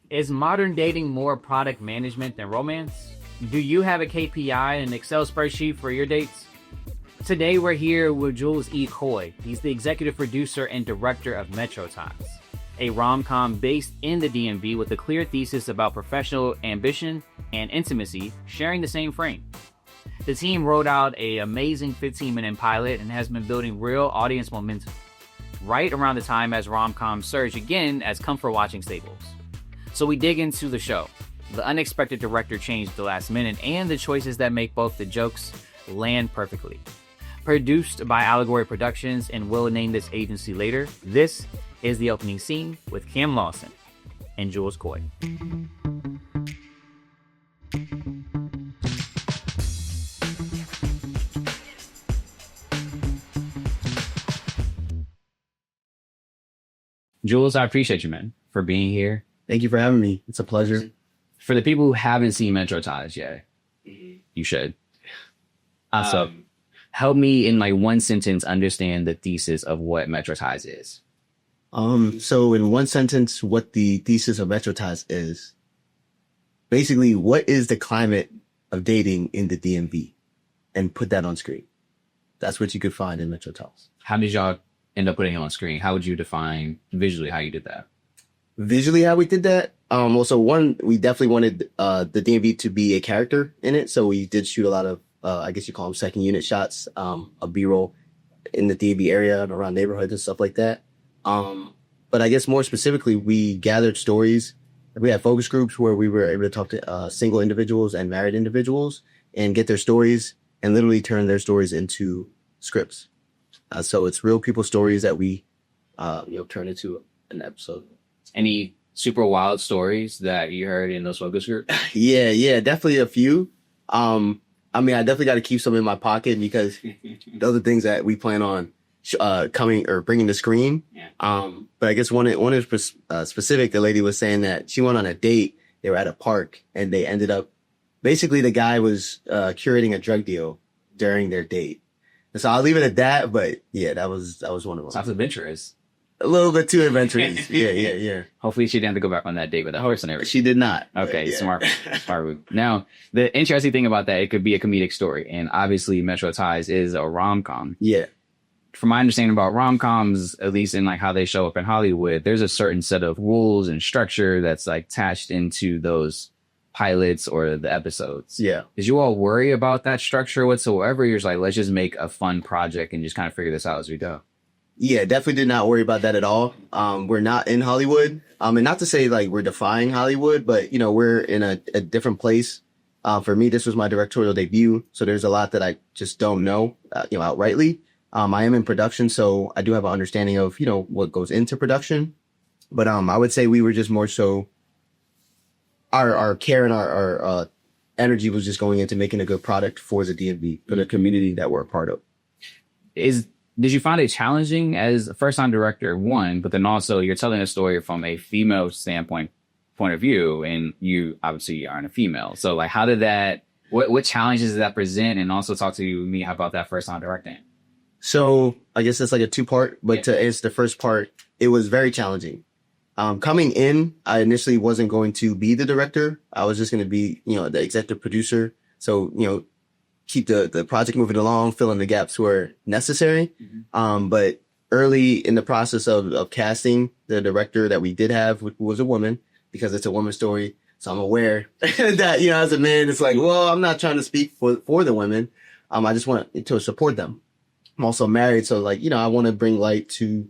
Is modern dating more product management than romance? Do you have a KPI and an Excel spreadsheet for your dates? Today we're here with Jules Coy. He's the executive producer and director of Metro Ties, a rom-com based in the DMV with a clear thesis about professional ambition and intimacy sharing the same frame. The team wrote out an amazing 15-minute pilot and has been building real audience momentum, right around the time as rom-coms surge again as comfort watching staples. So we dig into the show, the unexpected director change at the last minute, and the choices that make both the jokes land perfectly. Produced by Allegory Productions, and we'll name this agency later, this is the opening scene with Cam Lawson and Jules Coy. Jules, I appreciate you, man, for being here. Thank you for having me. It's a pleasure. For the people who haven't seen Metro Ties yet, you should. So help me in like one sentence understand the thesis of what Metro Ties is. So in one sentence, what the thesis of Metro Ties is, basically, what is the climate of dating in the DMV? And put that on screen. That's what you could find in Metro Ties. How did y'all end up putting it on screen? How would you define visually how you did that? Visually, how we did that? Well, so one, we definitely wanted the DMV to be a character in it. So we did shoot a lot of, I guess you call them second unit shots, a B-roll in the DMV area and around neighborhoods and stuff like that. But I guess more specifically, we gathered stories. We had focus groups where we were able to talk to single individuals and married individuals and get their stories and literally turn their stories into scripts. So it's real people stories that we, turn into an episode. Any super wild stories that you heard in those focus groups? Yeah, definitely a few. I definitely got to keep some in my pocket because those are things that we plan on coming or bringing to screen. Yeah. But I guess one is specific. The lady was saying that she went on a date. They were at a park and they ended up, basically the guy was curating a drug deal during their date. And so I'll leave it at that. But yeah, that was one of them. Sounds adventurous. A little bit too adventurous. Yeah. Hopefully she didn't have to go back on that date with a horse and everything. She did not. Okay, yeah. Smart move. Now, the interesting thing about that, it could be a comedic story. And obviously Metro Ties is a rom-com. Yeah. From my understanding about rom-coms, at least in like how they show up in Hollywood, there's a certain set of rules and structure that's like attached into those pilots or the episodes. Yeah. Did you all worry about that structure whatsoever? You're just like, let's just make a fun project and just kind of figure this out as we go. Yeah, definitely did not worry about that at all. We're not in Hollywood. And not to say like we're defying Hollywood, but we're in a different place. For me, this was my directorial debut. So there's a lot that I just don't know, outrightly. I am in production, so I do have an understanding of, what goes into production. But, I would say we were just more so our care and our energy was just going into making a good product for the DMV, for the community that we're a part of. Did you find it challenging as a first-time director, one, but then also you're telling a story from a female point of view, and you obviously aren't a female. So like, how did that, what challenges did that present? And also talk to me about that first-time directing. So I guess that's like a two-part, but to answer the first part, it was very challenging. Coming in, I initially wasn't going to be the director. I was just going to be, the executive producer. So, keep the project moving along, fill in the gaps where necessary. Mm-hmm. But early in the process of casting, the director that we did have was a woman because it's a woman's story. So I'm aware that, as a man, it's like, well, I'm not trying to speak for the women. I just want to support them. I'm also married. So like, I want to bring light to,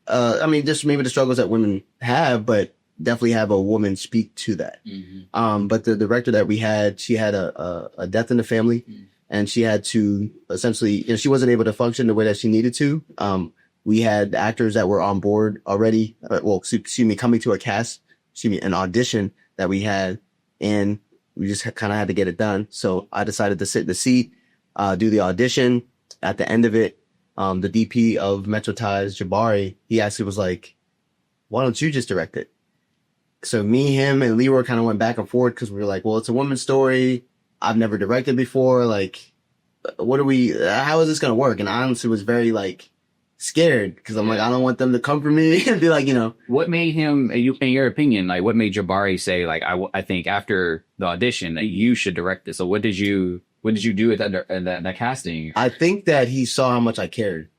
just maybe the struggles that women have, but definitely have a woman speak to that. Mm-hmm. But the director that we had, she had a death in the family. Mm-hmm. And she had to essentially, she wasn't able to function the way that she needed to. We had actors that were on board already, coming to an audition that we had, and we just kind of had to get it done. So I decided to sit in the seat, do the audition. At the end of it, the DP of Metro Ties, Jabari, he actually was like, why don't you just direct it? So me, him, and Leroy kind of went back and forth because we were like, well, it's a woman's story. I've never directed before. Like, how is this going to work? And I honestly was very scared because I'm like, I don't want them to come for me and be like, What made him, in your opinion, like what made Jabari say, like, I think after the audition that you should direct this? So what did you do at that casting? I think that he saw how much I cared.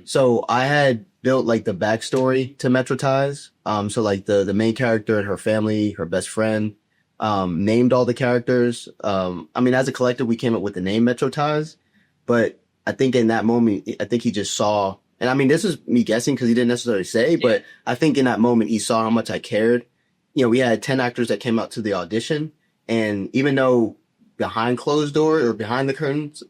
So I had built like the backstory to Metrotize. So like the main character and her family, her best friend, named all the characters. I mean, as a collective, we came up with the name Metrotize, but I think in that moment, I think he just saw, and I mean, this is me guessing because he didn't necessarily say, but I think in that moment, he saw how much I cared. We had 10 actors that came out to the audition, and even though behind closed door or behind the curtains,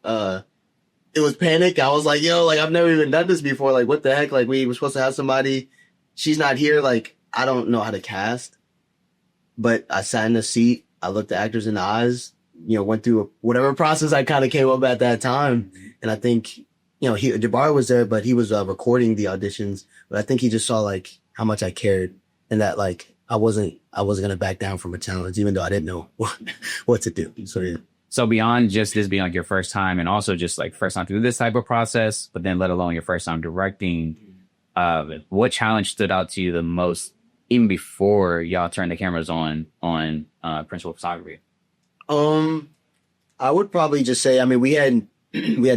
it was panic. I was like, yo, like, I've never even done this before. Like, what the heck? Like, we were supposed to have somebody. She's not here. Like, I don't know how to cast. But I sat in the seat. I looked the actors in the eyes, went through whatever process I kind of came up at that time. And I think, Jabari was there, but he was recording the auditions. But I think he just saw, like, how much I cared and that, like, I wasn't going to back down from a challenge, even though I didn't know what to do. So, yeah. So beyond just this being like your first time and also just like first time through this type of process, but then let alone your first time directing, what challenge stood out to you the most even before y'all turned the cameras on principal photography? I would probably just say, I mean, we had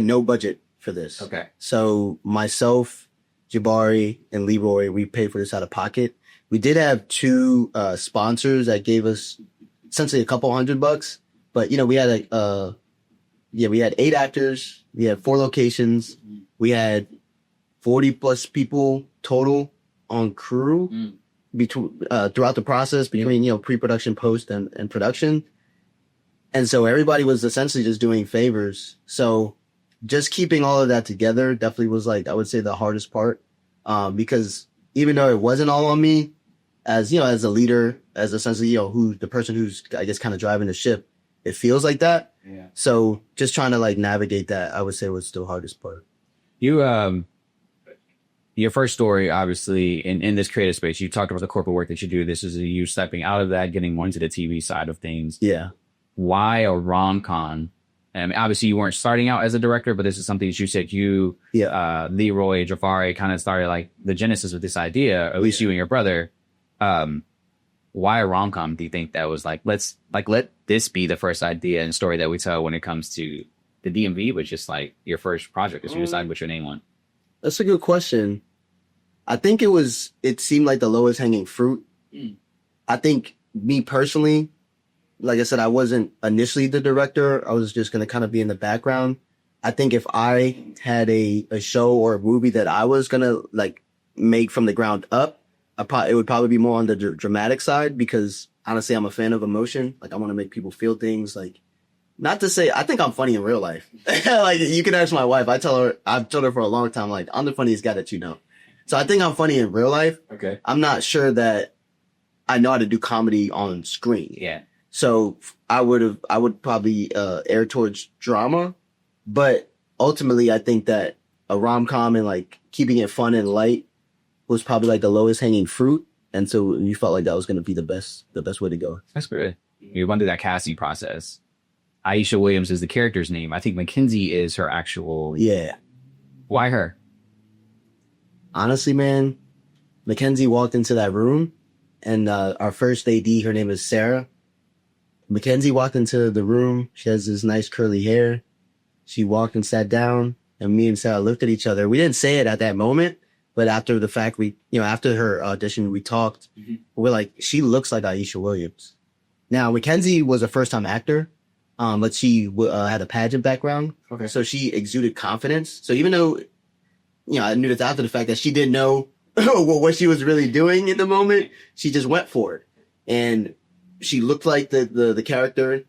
no budget for this. Okay. So myself, Jabari, and Leroy, we paid for this out of pocket. We did have two sponsors that gave us essentially a couple $100. But, we had we had 8 actors. We had 4 locations. We had 40 plus people total on crew throughout the process between, pre-production, post, and production. And so everybody was essentially just doing favors. So just keeping all of that together definitely was, like, I would say the hardest part. Because even though it wasn't all on me as a leader, as essentially, who the person who's, I guess, kind of driving the ship, it feels like that. Yeah. So just trying to like navigate that, I would say was the hardest part. You, your first story, obviously in this creative space, you talked about the corporate work that you do. This is you stepping out of that, getting more into the TV side of things. Yeah. Why a rom-com? And obviously you weren't starting out as a director, but this is something that you said Leroy, Jafari kind of started like the genesis of this idea, or at least you and your brother. Why a rom-com? Do you think that was like, let this be the first idea and story that we tell when it comes to the DMV, but just like your first project as you decide what your name on? That's a good question. I think it seemed like the lowest hanging fruit. I think me personally, like I said, I wasn't initially the director. I was just going to kind of be in the background. I think if I had a show or a movie that I was going to like make from the ground up, it would probably be more on the dramatic side because honestly, I'm a fan of emotion. Like I want to make people feel things. Like, not to say, I think I'm funny in real life. Like you can ask my wife. I've told her for a long time, like I'm the funniest guy that you know. So I think I'm funny in real life. Okay. I'm not sure that I know how to do comedy on screen. Yeah. So I would probably err towards drama, but ultimately I think that a rom-com and like keeping it fun and light was probably like the lowest hanging fruit. And so you felt like that was going to be the best way to go. That's good. You went through that casting process. Aisha Williams is the character's name. I think MacKenzie is her actual. Yeah. Why her? Honestly, man, MacKenzie walked into that room and our first AD, her name is Sarah. MacKenzie walked into the room. She has this nice curly hair. She walked and sat down and me and Sarah looked at each other. We didn't say it at that moment, but after the fact, after her audition, we talked. Mm-hmm. We're like, she looks like Aisha Williams. Now, MacKenzie was a first-time actor, but she had a pageant background. Okay. So she exuded confidence. So even though, I knew this after the fact that she didn't know what she was really doing in the moment, she just went for it. And she looked like the character.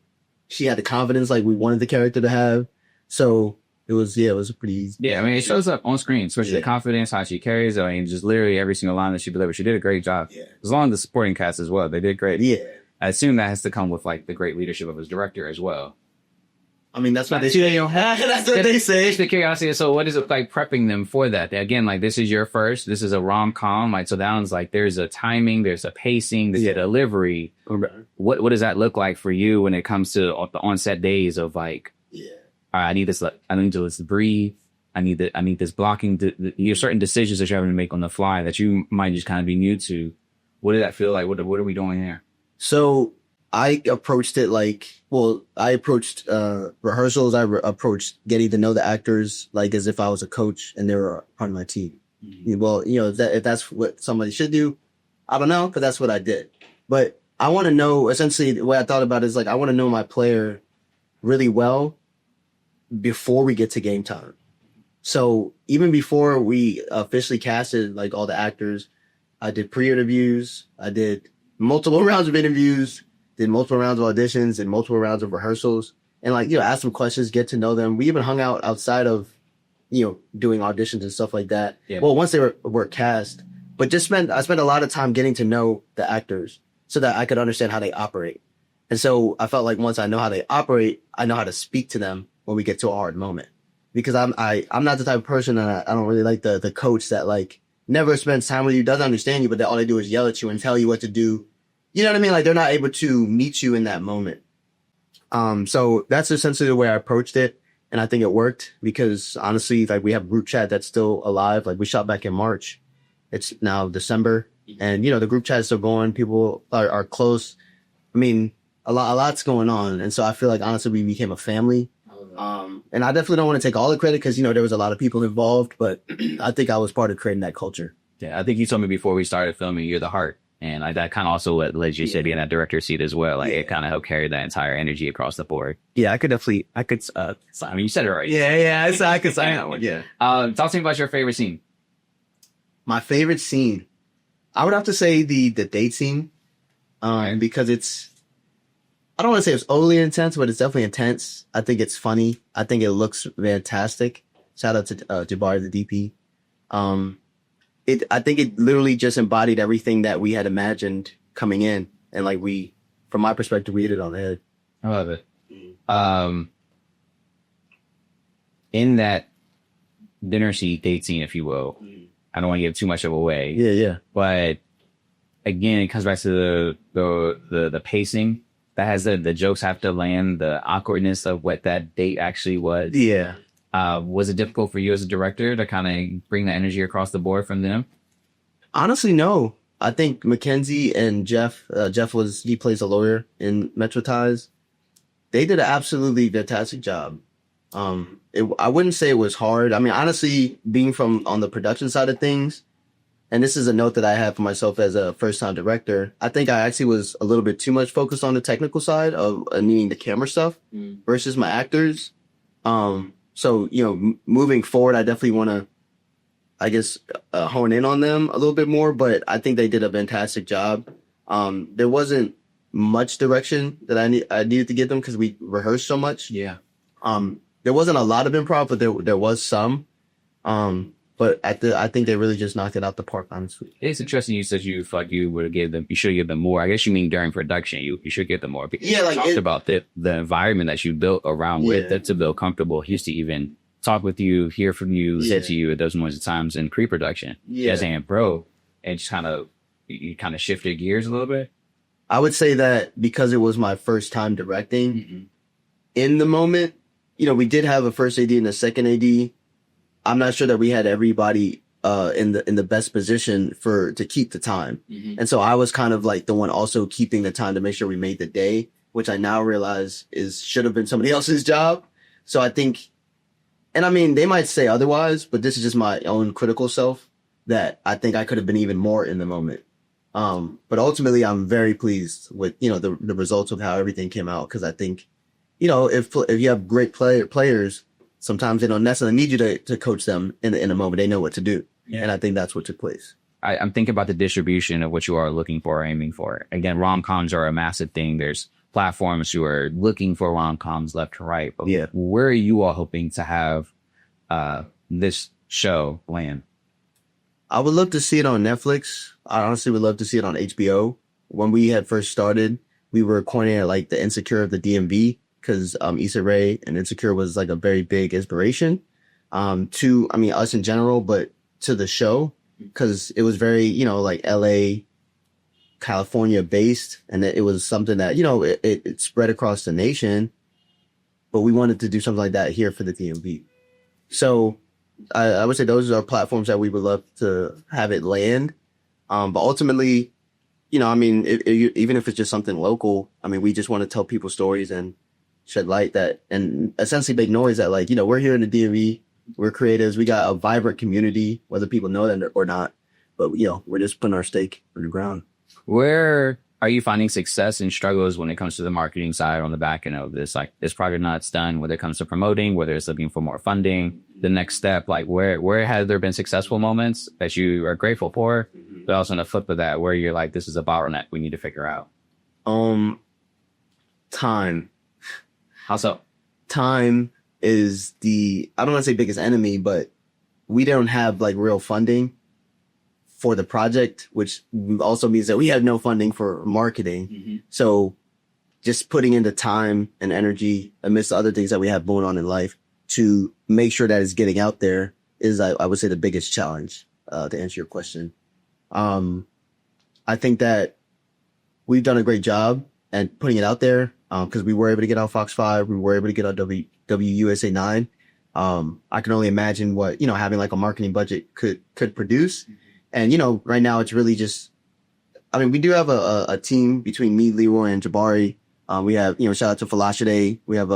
She had the confidence like we wanted the character to have. So it was pretty easy. Yeah, I mean, it shows up on screen, especially the confidence, how she carries. I mean, just literally every single line that she delivered. She did a great job. Yeah. As long as the supporting cast as well, they did great. Yeah. I assume that has to come with like the great leadership of his director as well. I mean, that's what they say. That's what they say. Just the curiosity. So what is it like prepping them for that? Again, like this is your first, this is a rom-com. Like, so that one's like, there's a timing, there's a pacing, there's a delivery. What does that look like for you when it comes to the on-set days of like, all right, I need to breathe. I need this blocking. You have certain decisions that you're having to make on the fly that you might just kind of be new to. What did that feel like? What are we doing here? So I approached it I approached rehearsals. Approached getting to know the actors like as if I was a coach and they were part of my team. Mm-hmm. Well, if that's what somebody should do, I don't know, but that's what I did. But I want to know, essentially, the way I thought about it is like, I want to know my player really well before we get to game time. So even before we officially casted like all the actors, I did pre-interviews. I did multiple rounds of interviews, did multiple rounds of auditions, and multiple rounds of rehearsals. And ask them questions, get to know them. We even hung out outside of, doing auditions and stuff like that. Yeah. Well, once they were cast, but I spent a lot of time getting to know the actors so that I could understand how they operate. And so I felt like once I know how they operate, I know how to speak to them when we get to a hard moment. Because I'm not the type of person, and I don't really like the coach that like never spends time with you, doesn't understand you, but all they do is yell at you and tell you what to do. You know what I mean? Like they're not able to meet you in that moment. So that's essentially the way I approached it. And I think it worked because honestly, like we have a group chat that's still alive. Like we shot back in March. It's now December and the group chat is still going. People are close. I mean, a lot's going on. And so I feel like honestly, we became a family. And I definitely don't want to take all the credit because, there was a lot of people involved, but I think I was part of creating that culture. Yeah. I think you told me before we started filming, you're the heart. And that kind of also led you to be in that director seat as well. Like it kind of helped carry that entire energy across the board. Yeah, I mean, you said it right. Yeah. I could sign that one. Yeah. Talk to me about your favorite scene. My favorite scene, I would have to say the date scene, because I don't want to say it's overly intense, but it's definitely intense. I think it's funny. I think it looks fantastic. Shout out to Jabari, the DP. I think it literally just embodied everything that we had imagined coming in. And from my perspective, we hit it on the head. I love it. In that dinner date scene, if you will, I don't want to give too much of away. Yeah. But again, it comes back to the pacing. That has the jokes have to land, the awkwardness of what that date actually was. Yeah. Was it difficult for you as a director to kind of bring the energy across the board from them? Honestly, no. I think MacKenzie and Jeff he plays a lawyer in Metro Ties. They did an absolutely fantastic job. I wouldn't say it was hard. I mean, honestly, being on the production side of things, and this is a note that I have for myself as a first-time director, I think I actually was a little bit too much focused on the technical side of needing the camera stuff versus my actors. So, moving forward, I definitely want to, I guess, hone in on them a little bit more, but I think they did a fantastic job. There wasn't much direction that I needed to give them because we rehearsed so much. Yeah. There wasn't a lot of improv, but there was some. But I think they really just knocked it out the park, honestly. It's interesting you said you felt like you should give them more. I guess you mean during production, you should give them more. Yeah, talked about the environment that you built around with it to build comfortable. He used to even talk with you, hear from you, said to you at those moments of times in pre-production. Yeah. As an bro, and just you kind of shifted gears a little bit. I would say that because it was my first time directing in the moment, we did have a first AD and a second AD. I'm not sure that we had everybody in the best position to keep the time. And so I was kind of like the one also keeping the time to make sure we made the day, which I now realize should have been somebody else's job. So I think, and I mean, they might say otherwise, but this is just my own critical self that I think I could have been even more in the moment. But ultimately I'm very pleased with, the results of how everything came out. Cause I think, if you have great players, sometimes they don't necessarily need you to coach them in a moment. They know what to do. Yeah. And I think that's what took place. I'm thinking about the distribution of what you are looking for or aiming for. Again, rom-coms are a massive thing. There's platforms who are looking for rom-coms left to right. But where are you all hoping to have this show land? I would love to see it on Netflix. I honestly would love to see it on HBO. When we had first started, we were coordinating like the Insecure of the DMV. Because Issa Rae and Insecure was like a very big inspiration to, us in general, but to the show, because it was very, like LA, California based, and it was something that, it spread across the nation, but we wanted to do something like that here for the DMV. So I would say those are platforms that we would love to have it land. But ultimately, I mean, even if it's just something local, I mean, we just want to tell people stories and shed light that, and essentially make noise that, like, we're here in the DMV, we're creatives, we got a vibrant community, whether people know that or not. But, we're just putting our stake in the ground. Where are you finding success and struggles when it comes to the marketing side on the back end of this? Like, this project not done, whether it comes to promoting, whether it's looking for more funding, the next step, like where have there been successful moments that you are grateful for, but also on the flip of that, where you're like, this is a bottleneck we need to figure out? Time. How so? Time is I don't want to say biggest enemy, but we don't have like real funding for the project, which also means that we have no funding for marketing. Mm-hmm. So just putting in the time and energy amidst the other things that we have going on in life to make sure that it's getting out there is, I would say, the biggest challenge, to answer your question. I think that we've done a great job at putting it out there, because we were able to get on Fox 5, we were able to get on WUSA 9. I can only imagine what, having like a marketing budget could produce. And, right now it's really just, I mean, we do have a team between me, Leroy, and Jabari. We have, shout out to Falashade. We have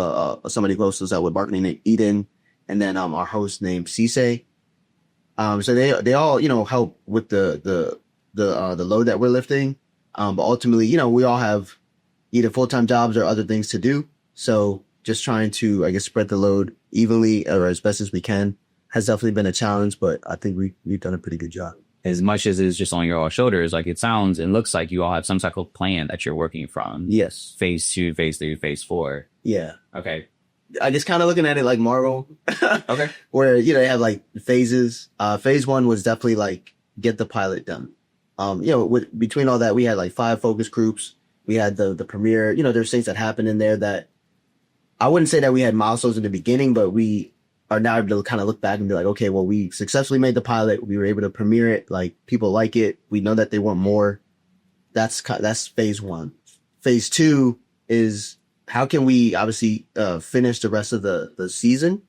somebody close to us that with marketing named Eden. And then our host named Cisse. So they all, help with the load that we're lifting. But ultimately, we all have either full-time jobs or other things to do. So just trying to, I guess, spread the load evenly or as best as we can has definitely been a challenge, but I think we've done a pretty good job. As much as it's just on your all shoulders, like it sounds and looks like you all have some type of plan that you're working from. Yes. Phase 2, phase 3, phase 4. Yeah. Okay. I just kind of looking at it like Marvel. Okay. Where, they have like phases. Phase 1 was definitely like get the pilot done. Between all that, we had like 5 focus groups. We had the premiere. There's things that happened in there that I wouldn't say that we had milestones in the beginning, but we are now able to kind of look back and be like, okay, well, we successfully made the pilot. We were able to premiere it. Like, people like it. We know that they want more. That's phase 1. Phase 2 is how can we obviously finish the rest of the season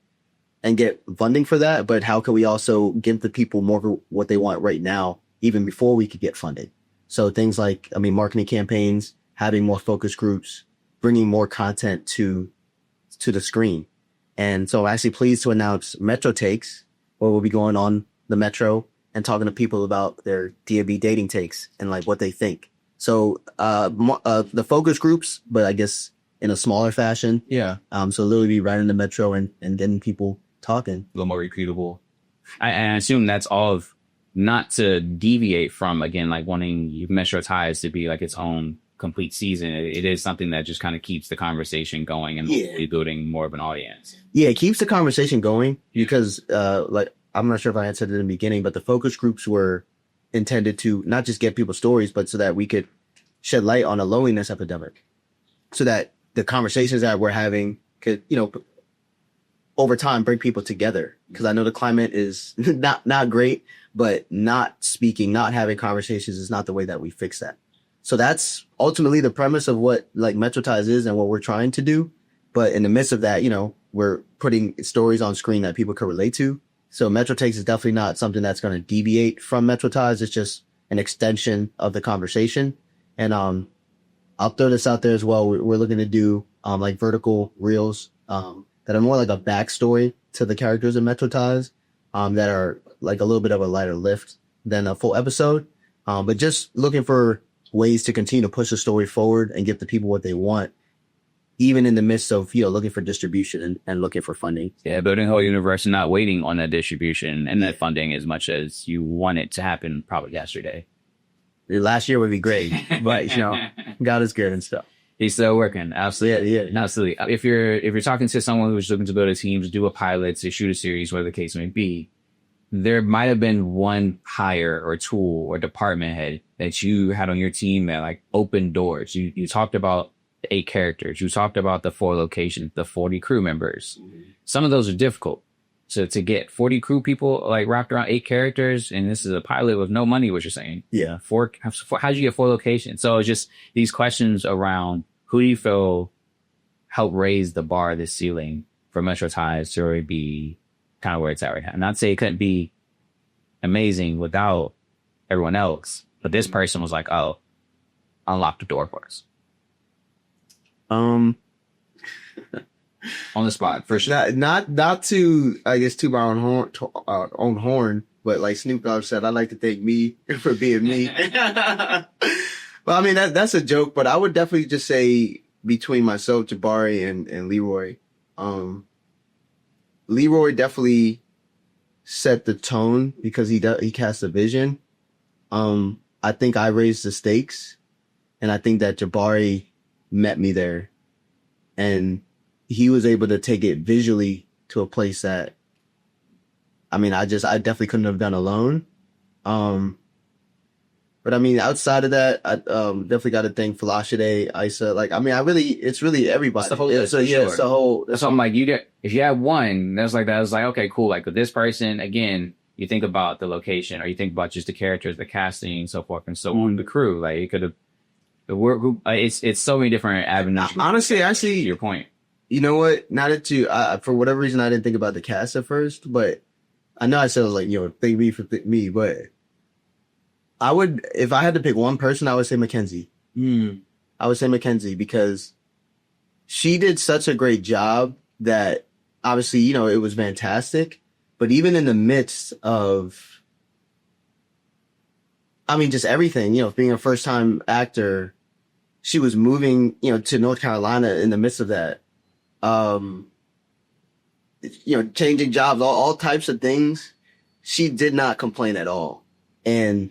and get funding for that, but how can we also give the people more of what they want right now, even before we could get funded? So things like, marketing campaigns, having more focus groups, bringing more content to the screen. And so I'm actually pleased to announce Metro Takes, where we'll be going on the Metro and talking to people about their DMV dating takes and like what they think. So the focus groups, but I guess in a smaller fashion. Yeah. So literally be riding the Metro and getting people talking. A little more repeatable. I assume that's all of, not to deviate from, again, like wanting Metro Ties to be like its own complete season. It is something that just kind of keeps the conversation going and hopefully building more of an audience. Yeah, it keeps the conversation going because I'm not sure if I answered it in the beginning, but the focus groups were intended to not just get people stories, but so that we could shed light on a loneliness epidemic, so that the conversations that we're having could, over time bring people together. Because I know the climate is not great, but not speaking, not having conversations is not the way that we fix that. So that's ultimately the premise of what like Metro Ties is and what we're trying to do. But in the midst of that, we're putting stories on screen that people can relate to. So Metro Takes is definitely not something that's going to deviate from Metro Ties. It's just an extension of the conversation. And I'll throw this out there as well. We're looking to do like vertical reels that are more like a backstory to the characters in Metro Ties, that are like a little bit of a lighter lift than a full episode. But just looking for ways to continue to push the story forward and give the people what they want, even in the midst of, looking for distribution and looking for funding. Yeah, building a whole universe and not waiting on that distribution and that funding as much as you want it to happen probably yesterday. Last year would be great, but, God is good and stuff. He's still working. Absolutely. Yeah. Absolutely. If you're talking to someone who's looking to build a team, to do a pilot, to shoot a series, whatever the case may be, there might have been one hire or tool or department head that you had on your team that like opened doors. You talked about the 8 characters. You talked about the 4 locations, the 40 crew members. Mm-hmm. Some of those are difficult. So to get 40 crew people like wrapped around 8 characters, and this is a pilot with no money, what you're saying. Yeah. How'd you get 4 locations? So it's just these questions around who do you feel helped raise the bar, this ceiling for Metro Ties to really be kind of where it's at right now. Not to say it couldn't be amazing without everyone else, but this person was like, oh, unlock the door for us. On the spot, for sure. Not to, I guess, toot our own horn, but like Snoop Dogg said, I'd like to thank me for being me. Well, I mean, that's a joke, but I would definitely just say between myself, Jabari, and Leroy. Leroy definitely set the tone because he cast a vision. I think I raised the stakes, and I think that Jabari met me there, and he was able to take it visually to a place that, I mean, I definitely couldn't have done alone. But I mean, outside of that, I definitely got to thank Falashade, Isa. Like, I mean, it's really everybody. It's the whole, it's the whole. That's what I'm like, if you had one, that's like that. I was like, okay, cool. Like with this person, again, you think about the location, or you think about just the characters, the casting, so forth and so on, the crew. Like it could have, the work group. It's so many different avenues. Honestly, actually, to your point. You know what? Not that you, for whatever reason, I didn't think about the cast at first, but I know I said I was like, thank me for me, but I would, if I had to pick one person, I would say MacKenzie. I would say MacKenzie because she did such a great job that obviously, it was fantastic. But even in the midst of, I mean, just everything, being a first time actor, she was moving, to North Carolina in the midst of that. Changing jobs, all types of things. She did not complain at all. And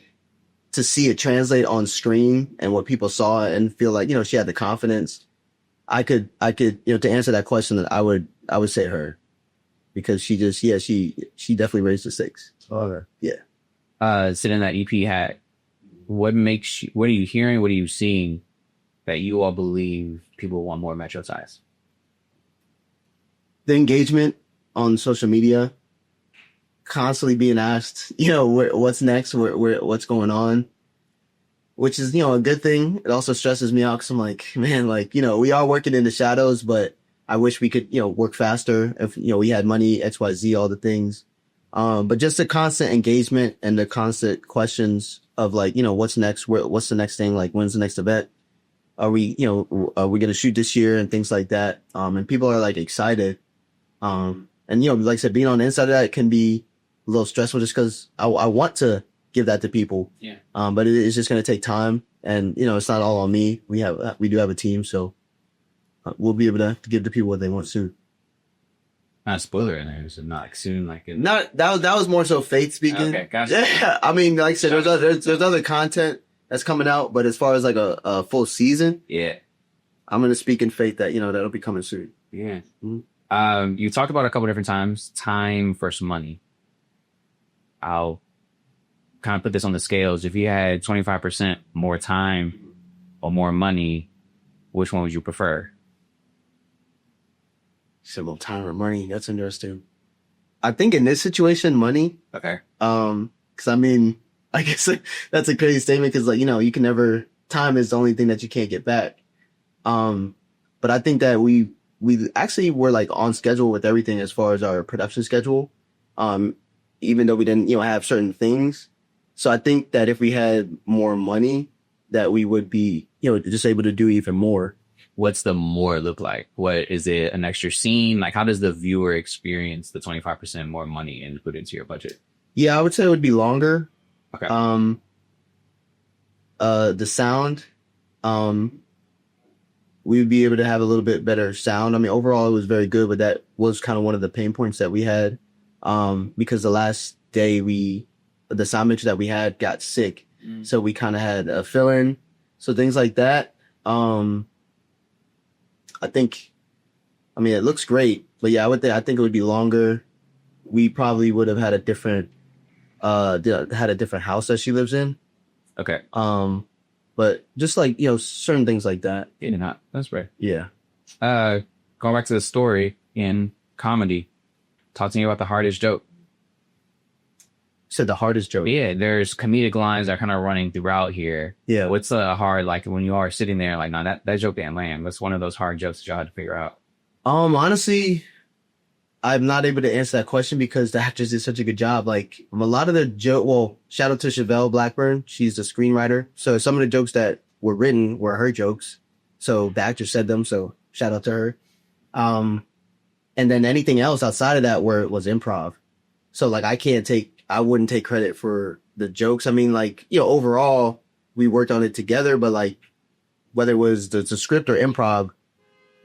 to see it translate on screen and what people saw and feel like, she had the confidence, I could, to answer that question, that I would say her, because she definitely raised the stakes. Okay. Yeah. Sitting in that EP hat, what are you hearing? What are you seeing that you all believe people want more Metro ties? The engagement on social media, constantly being asked, what's next, what's going on, which is, a good thing. It also stresses me out because I'm like, man, we are working in the shadows, but I wish we could, work faster if, we had money, XYZ, all the things. But just the constant engagement and the constant questions of like, what's next? What's the next thing? Like, when's the next event? Are we going to shoot this year and things like that? And people are like excited. And, like I said, being on the inside of that, it can be a little stressful just because I want to give that to people. Yeah. But it's just going to take time, and, it's not all on me. We do have a team, so we'll be able to give the people what they want soon. Not a spoiler in there, so not like soon, like that was more so Faith speaking. Okay, gotcha. Yeah, I mean, like I said, there's other content that's coming out, but as far as like a full season, yeah, I'm gonna speak in Faith that that'll be coming soon. Yeah. Mm-hmm. You talked about a couple different times time versus money. I'll kind of put this on the scales. If you had 25% more time or more money, which one would you prefer? Simple time or money. That's interesting. I think in this situation, money. Okay. Because I mean, I guess that's a crazy statement because you can never. Time is the only thing that you can't get back. But I think that we actually were like on schedule with everything as far as our production schedule. Even though we didn't have certain things. So I think that if we had more money, that we would be just able to do even more. What's the more look like? What is it? An extra scene? Like, how does the viewer experience the 25% more money and put into your budget? Yeah, I would say it would be longer. Okay. The sound, we would be able to have a little bit better sound. I mean, overall it was very good, but that was kind of one of the pain points that we had. Because the last day the sound mixer that we had got sick. So we kind of had a fill-in. So things like that. I mean, it looks great, but yeah, I think it would be longer. We probably would have had a different house that she lives in. Okay. But just like, certain things like that. Yeah, that's right. Yeah. Going back to the story in comedy, talk to me about the hardest joke. You said the hardest joke. Yeah, there's comedic lines that are kind of running throughout here. Yeah. What's hard, like when you are sitting there, like, no, that joke didn't land. That's one of those hard jokes that y'all had to figure out. Honestly, I'm not able to answer that question because the actors did such a good job. Like a lot of the shout out to Chevelle Blackburn. She's the screenwriter. So some of the jokes that were written were her jokes. So the actor said them. So shout out to her. And then anything else outside of that was improv. So like I wouldn't take credit for the jokes. I mean, like, overall we worked on it together, but like whether it was the script or improv,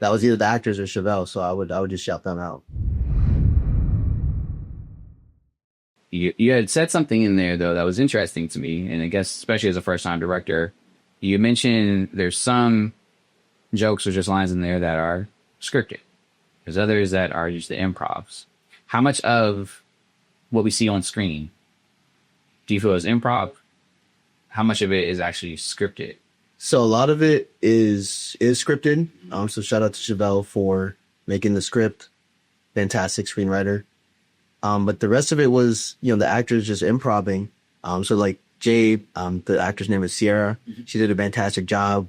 that was either the actors or Chevelle. So I would just shout them out. You had said something in there though that was interesting to me, and I guess especially as a first time director, you mentioned there's some jokes or just lines in there that are scripted. There's others that are just the improvs. How much of what we see on screen do you feel is improv? How much of it is actually scripted? So a lot of it is scripted. So shout out to Chevelle for making the script. Fantastic screenwriter. But the rest of it was, the actors just improving. So like Jay, the actor's name is Sierra. She did a fantastic job.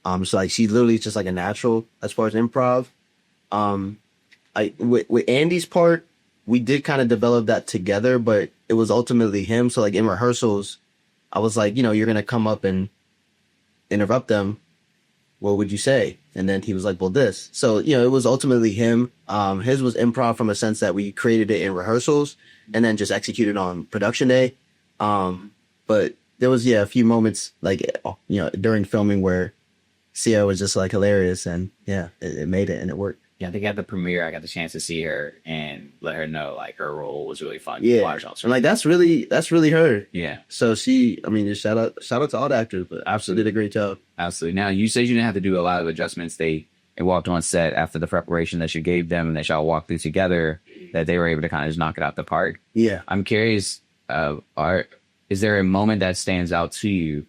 So like she's literally just like a natural as far as improv. With Andy's part, we did kind of develop that together, but it was ultimately him. So like in rehearsals, I was like, you're gonna come up and interrupt them. What would you say? And then he was like, well, this. So, it was ultimately him. His was improv from a sense that we created it in rehearsals and then just executed on production day. But there was, a few moments like, during filming where Sierra was just like hilarious and it made it and it worked. Yeah, I think at the premiere, I got the chance to see her and let her know like her role was really fun. Yeah, and like that's really her. Yeah. So just shout out to all the actors, but absolutely did a great job. Absolutely. Now you said you didn't have to do a lot of adjustments. They walked on set after the preparation that you gave them and that y'all walked through together. That they were able to kind of just knock it out the park. Yeah. I'm curious. Is there a moment that stands out to you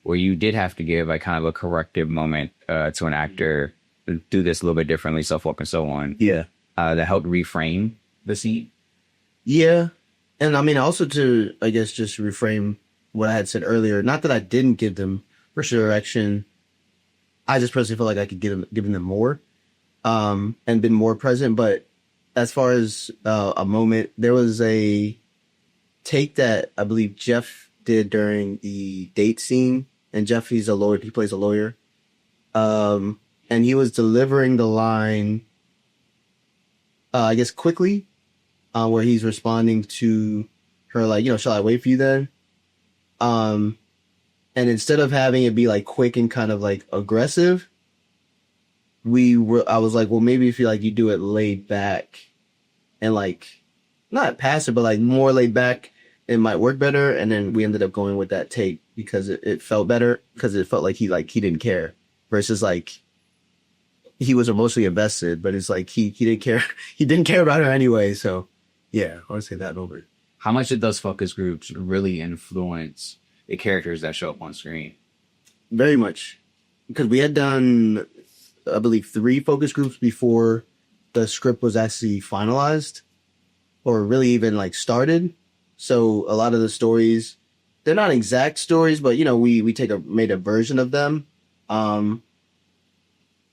where you did have to give like kind of a corrective moment to an actor? Do this a little bit differently, so forth and so on. Yeah. That helped reframe the scene. Yeah. And I mean, also to, I guess, just reframe what I had said earlier. Not that I didn't give them for sure direction. I just personally feel like I could given them more, and been more present. But as far as a moment, there was a take that I believe Jeff did during the date scene. And Jeff, he's a lawyer. He plays a lawyer. And he was delivering the line, I guess, quickly, where he's responding to her, like, shall I wait for you then? And instead of having it be like quick and kind of like aggressive, I was like, well, maybe if you do it laid back and like, not passive, but like more laid back, it might work better. And then we ended up going with that take because it felt better because it felt like he didn't care versus like, he was emotionally invested, but it's like he didn't care. He didn't care about her anyway. So, yeah, I would say that over. How much did those focus groups really influence the characters that show up on screen? Very much, because we had done, I believe, 3 focus groups before the script was actually finalized, or really even like started. So a lot of the stories, they're not exact stories, but we made a version of them.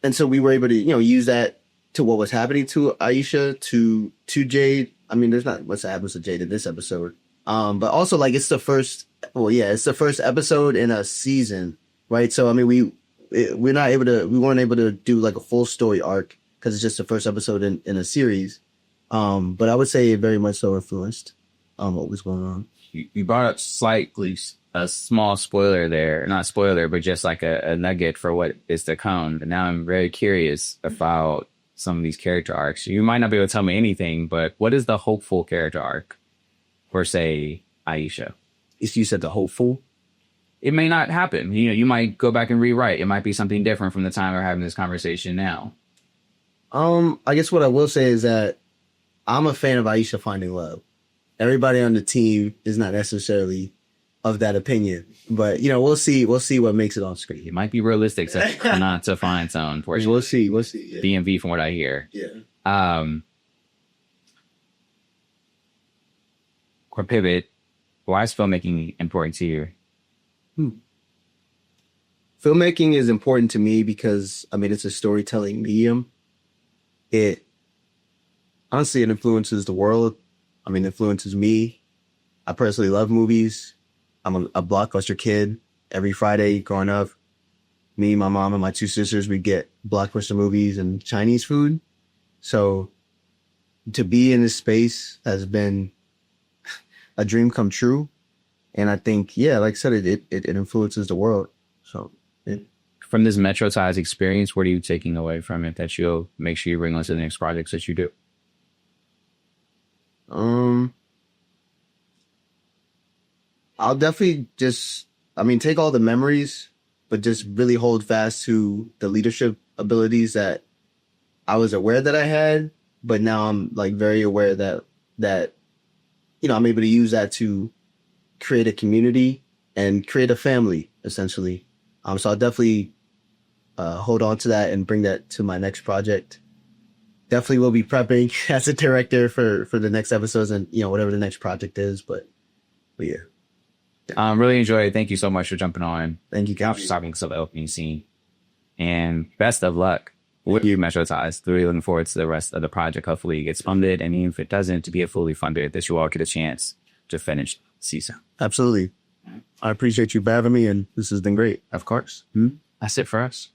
And so we were able to, use that to what was happening to Aisha, to Jade. I mean, there's not much that happens to Jade in this episode. But also like it's the first episode in a season, right? So, I mean, we weren't able to do like a full story arc because it's just the first episode in a series. But I would say it very much so influenced, what was going on. You brought up slightly a small spoiler there, not spoiler, but just like a nugget for what is to come. And now I'm very curious about some of these character arcs. You might not be able to tell me anything, but what is the hopeful character arc for, say, Aisha? If you said the hopeful? It may not happen. You might go back and rewrite. It might be something different from the time we're having this conversation now. I guess what I will say is that I'm a fan of Aisha finding love. Everybody on the team is not necessarily of that opinion, but we'll see what makes it on screen. It might be realistic not to find someone. We'll see. Yeah. DMV, from what I hear. Yeah. Quick pivot. Why is filmmaking important to you? Filmmaking is important to me because, I mean, it's a storytelling medium. It Honestly, it influences the world. I mean, it influences me. I personally love movies. I'm a blockbuster kid. Every Friday growing up, me, my mom, and my two sisters, we get blockbuster movies and Chinese food. So to be in this space has been a dream come true. And I think, yeah, like I said, it influences the world. So from this Metro Ties experience, what are you taking away from it that you'll make sure you bring on to the next projects that you do? I'll definitely take all the memories, but just really hold fast to the leadership abilities that I was aware that I had, but now I'm like very aware that I'm able to use that to create a community and create a family, essentially. So I'll definitely hold on to that and bring that to my next project. Definitely will be prepping as a director for the next episodes and, whatever the next project is. But yeah. Really enjoyed it. Thank you so much for jumping on. Thank you, guys. For talking about the opening scene. And best of luck with you, Metro Ties. Really looking forward to the rest of the project. Hopefully it gets funded. And even if it doesn't, to be a fully funded, that you all get a chance to finish season. Absolutely. I appreciate you having me, and this has been great. Of course. That's it for us.